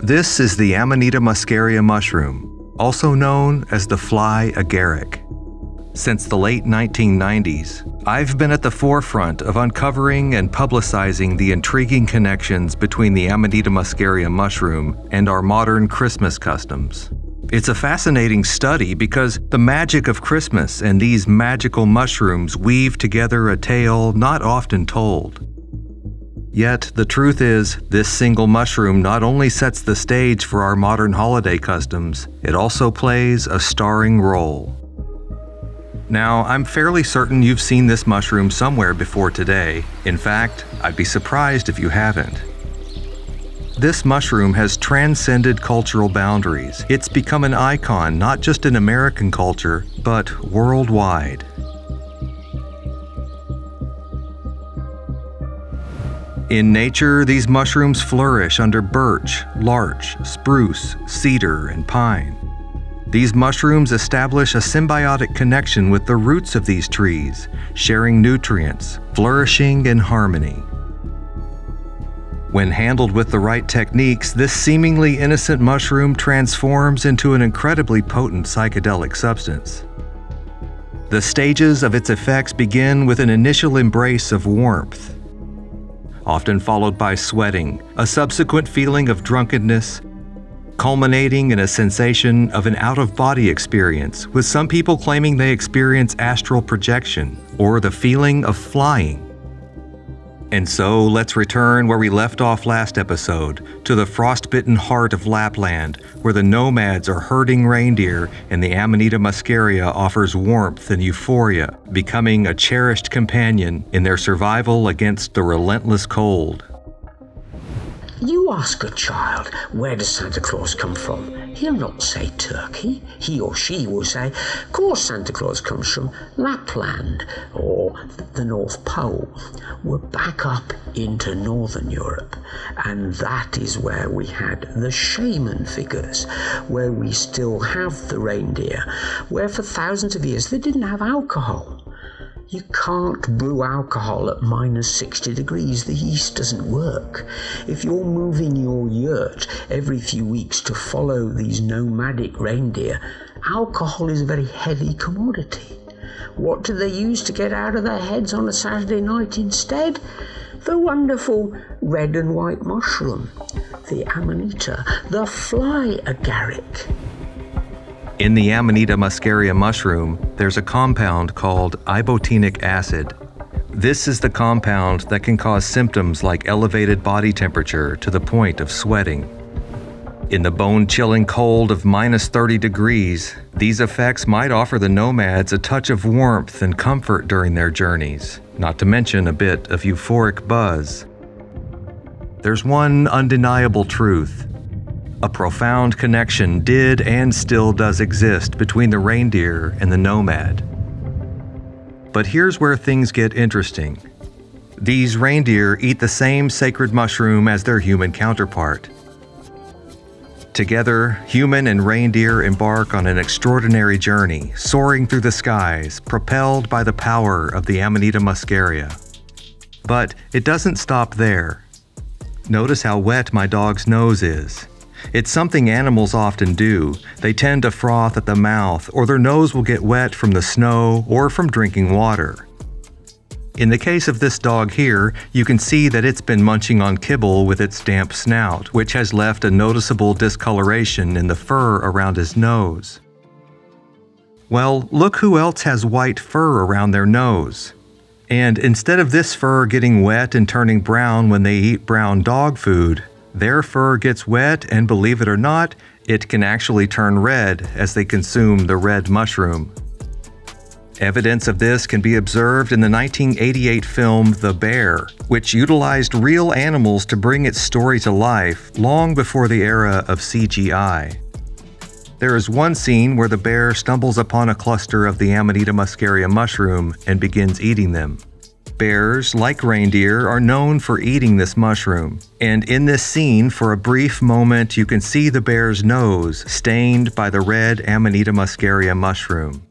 This is the Amanita muscaria mushroom, also known as the fly agaric. Since the late 1990s, I've been at the forefront of uncovering and publicizing the intriguing connections between the Amanita muscaria mushroom and our modern Christmas customs. It's a fascinating study because the magic of Christmas and these magical mushrooms weave together a tale not often told. Yet, the truth is, this single mushroom not only sets the stage for our modern holiday customs, it also plays a starring role. Now, I'm fairly certain you've seen this mushroom somewhere before today. In fact, I'd be surprised if you haven't. This mushroom has transcended cultural boundaries. It's become an icon not just in American culture, but worldwide. In nature, these mushrooms flourish under birch, larch, spruce, cedar, and pine. These mushrooms establish a symbiotic connection with the roots of these trees, sharing nutrients, flourishing in harmony. When handled with the right techniques, this seemingly innocent mushroom transforms into an incredibly potent psychedelic substance. The stages of its effects begin with an initial embrace of warmth, often followed by sweating, a subsequent feeling of drunkenness, culminating in a sensation of an out-of-body experience, with some people claiming they experience astral projection or the feeling of flying. And so let's return where we left off last episode, to the frostbitten heart of Lapland, where the nomads are herding reindeer and the Amanita muscaria offers warmth and euphoria, becoming a cherished companion in their survival against the relentless cold. You ask a child, where does Santa Claus come from? He'll not say Turkey. He or she will say, of course Santa Claus comes from Lapland or the North Pole. We're back up into Northern Europe, and that is where we had the shaman figures, where we still have the reindeer, where for thousands of years they didn't have alcohol. You can't brew alcohol at -60 degrees. The yeast doesn't work. If you're moving your yurt every few weeks to follow these nomadic reindeer, alcohol is a very heavy commodity. What do they use to get out of their heads on a Saturday night instead? The wonderful red and white mushroom, the Amanita, the fly agaric. In the Amanita muscaria mushroom, there's a compound called ibotenic acid. This is the compound that can cause symptoms like elevated body temperature to the point of sweating. In the bone-chilling cold of -30 degrees, these effects might offer the nomads a touch of warmth and comfort during their journeys, not to mention a bit of euphoric buzz. There's one undeniable truth. A profound connection did and still does exist between the reindeer and the nomad. But here's where things get interesting. These reindeer eat the same sacred mushroom as their human counterpart. Together, human and reindeer embark on an extraordinary journey, soaring through the skies, propelled by the power of the Amanita muscaria. But it doesn't stop there. Notice how wet my dog's nose is. It's something animals often do. They tend to froth at the mouth, or their nose will get wet from the snow or from drinking water. In the case of this dog here, you can see that it's been munching on kibble with its damp snout, which has left a noticeable discoloration in the fur around his nose. Well, look who else has white fur around their nose. And instead of this fur getting wet and turning brown when they eat brown dog food, their fur gets wet, and believe it or not, it can actually turn red as they consume the red mushroom. Evidence of this can be observed in the 1988 film The Bear, which utilized real animals to bring its story to life long before the era of CGI. There is one scene where the bear stumbles upon a cluster of the Amanita muscaria mushroom and begins eating them. Bears, like reindeer, are known for eating this mushroom, and in this scene, for a brief moment, you can see the bear's nose stained by the red Amanita muscaria mushroom.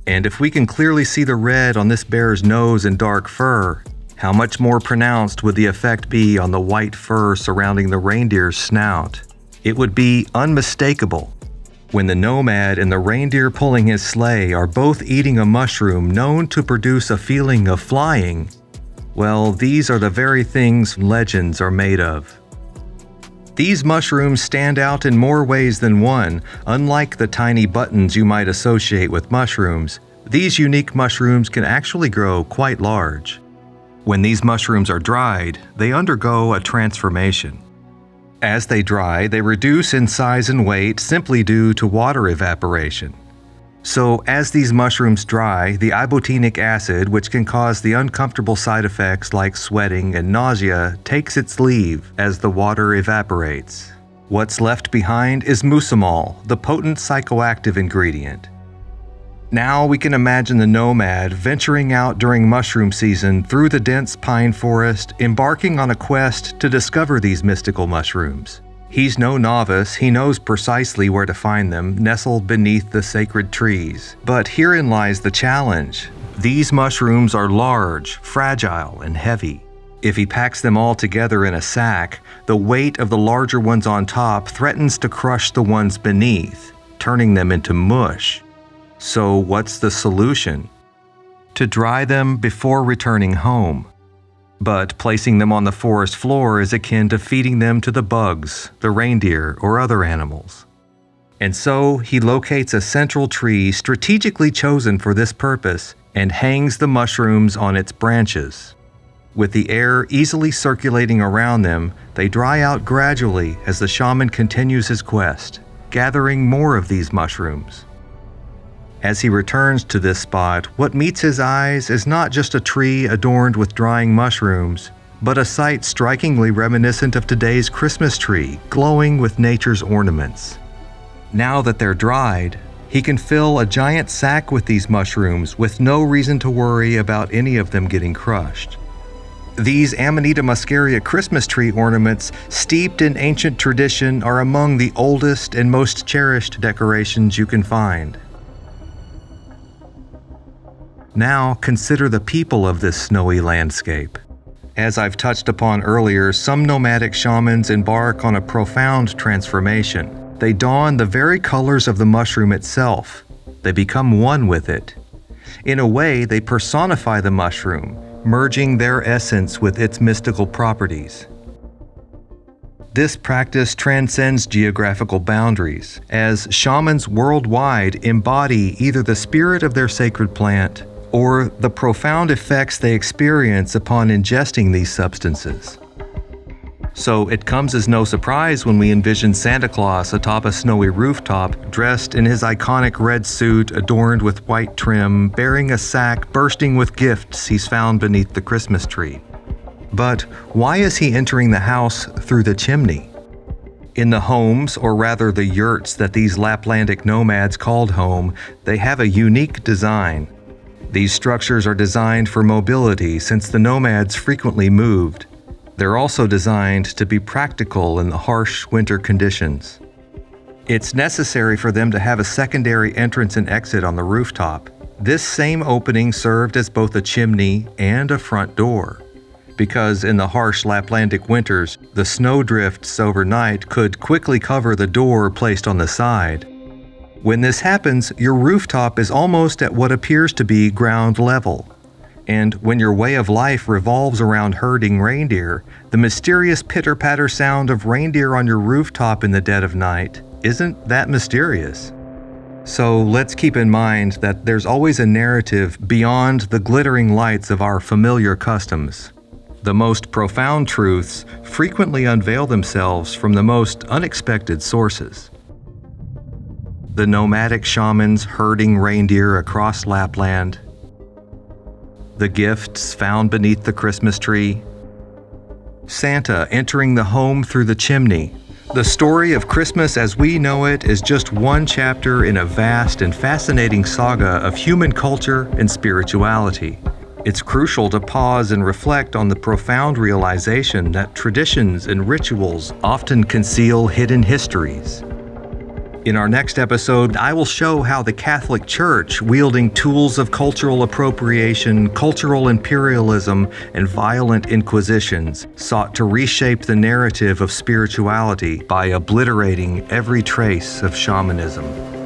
And if we can clearly see the red on this bear's nose and dark fur, how much more pronounced would the effect be on the white fur surrounding the reindeer's snout? It would be unmistakable. When the nomad and the reindeer pulling his sleigh are both eating a mushroom known to produce a feeling of flying, well, these are the very things legends are made of. These mushrooms stand out in more ways than one. Unlike the tiny buttons you might associate with mushrooms, these unique mushrooms can actually grow quite large. When these mushrooms are dried, they undergo a transformation. As they dry, they reduce in size and weight simply due to water evaporation. So, as these mushrooms dry, the ibotenic acid, which can cause the uncomfortable side effects like sweating and nausea, takes its leave as the water evaporates. What's left behind is muscimol, the potent psychoactive ingredient. Now we can imagine the nomad venturing out during mushroom season through the dense pine forest, embarking on a quest to discover these mystical mushrooms. He's no novice, he knows precisely where to find them, nestled beneath the sacred trees. But herein lies the challenge. These mushrooms are large, fragile, and heavy. If he packs them all together in a sack, the weight of the larger ones on top threatens to crush the ones beneath, turning them into mush. So what's the solution? To dry them before returning home. But placing them on the forest floor is akin to feeding them to the bugs, the reindeer, or other animals. And so he locates a central tree strategically chosen for this purpose and hangs the mushrooms on its branches. With the air easily circulating around them, they dry out gradually as the shaman continues his quest, gathering more of these mushrooms. As he returns to this spot, what meets his eyes is not just a tree adorned with drying mushrooms, but a sight strikingly reminiscent of today's Christmas tree, glowing with nature's ornaments. Now that they're dried, he can fill a giant sack with these mushrooms with no reason to worry about any of them getting crushed. These Amanita muscaria Christmas tree ornaments, steeped in ancient tradition, are among the oldest and most cherished decorations you can find. Now consider the people of this snowy landscape. As I've touched upon earlier, some nomadic shamans embark on a profound transformation. They don the very colors of the mushroom itself. They become one with it. In a way, they personify the mushroom, merging their essence with its mystical properties. This practice transcends geographical boundaries, as shamans worldwide embody either the spirit of their sacred plant or the profound effects they experience upon ingesting these substances. So it comes as no surprise when we envision Santa Claus atop a snowy rooftop, dressed in his iconic red suit adorned with white trim, bearing a sack bursting with gifts he's found beneath the Christmas tree. But why is he entering the house through the chimney? In the homes, or rather the yurts that these Laplandic nomads called home, they have a unique design. These structures are designed for mobility since the nomads frequently moved. They're also designed to be practical in the harsh winter conditions. It's necessary for them to have a secondary entrance and exit on the rooftop. This same opening served as both a chimney and a front door, because in the harsh Laplandic winters, the snow drifts overnight could quickly cover the door placed on the side. When this happens, your rooftop is almost at what appears to be ground level. And when your way of life revolves around herding reindeer, the mysterious pitter-patter sound of reindeer on your rooftop in the dead of night isn't that mysterious. So let's keep in mind that there's always a narrative beyond the glittering lights of our familiar customs. The most profound truths frequently unveil themselves from the most unexpected sources. The nomadic shamans herding reindeer across Lapland, the gifts found beneath the Christmas tree, Santa entering the home through the chimney. The story of Christmas as we know it is just one chapter in a vast and fascinating saga of human culture and spirituality. It's crucial to pause and reflect on the profound realization that traditions and rituals often conceal hidden histories. In our next episode, I will show how the Catholic Church, wielding tools of cultural appropriation, cultural imperialism, and violent inquisitions, sought to reshape the narrative of spirituality by obliterating every trace of shamanism.